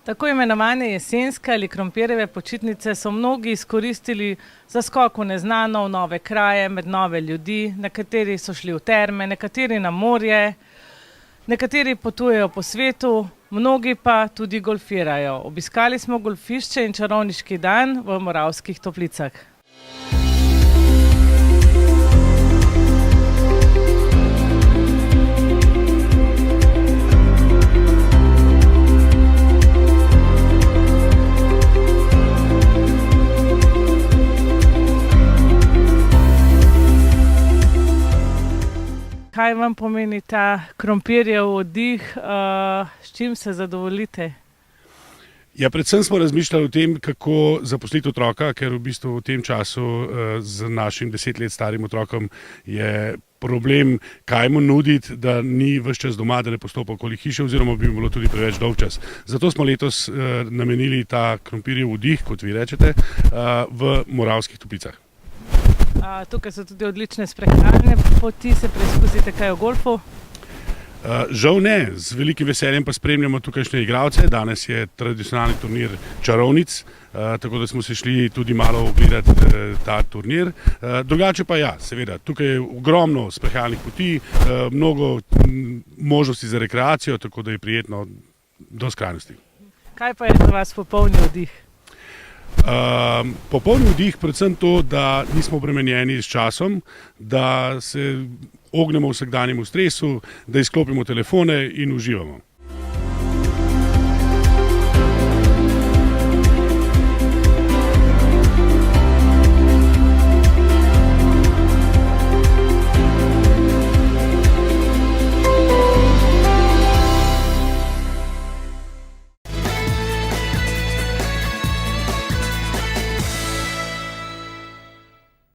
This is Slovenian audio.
Tako imenovane jesenske ali krompirjeve počitnice so mnogi izkoristili za skok v neznano, v nove kraje, med nove ljudi. Nekateri so šli v terme, nekateri na morje, nekateri potujejo po svetu, mnogi pa tudi golfirajo. Obiskali smo golfišče in čarovniški dan v Moravskih Toplicah. Kaj vam pomeni ta krompirjev oddih, s čim se zadovoljite? Ja, predvsem smo razmišljali o tem, kako zaposliti otroka, ker v bistvu v tem času z našim 10 let starim otrokom je problem, kaj mu nuditi, da ni ves čas doma, da ne postopa okoli hiše, oziroma bi bilo tudi preveč dolg čas. Zato smo letos namenili ta krompirjev oddih, kot vi rečete, v Moravskih Toplicah. Tukaj so tudi odlične sprehajalne poti, se preizkusite kaj o golfu? Žal ne, z velikim veseljem pa spremljamo tukajšnje igralce. Danes je tradicionalni turnir čarovnic, tako da smo se šli tudi malo ogledati ta turnir. Drugače pa ja, seveda, tukaj je ogromno sprehajalnih poti, mnogo možnosti za rekreacijo, tako da je prijetno do skrajnosti. Kaj pa je za vas popolni oddih? Popolni oddih predvsem to, da nismo obremenjeni s časom, da se ognemo vsakdanjemu stresu, da izklopimo telefone in uživamo.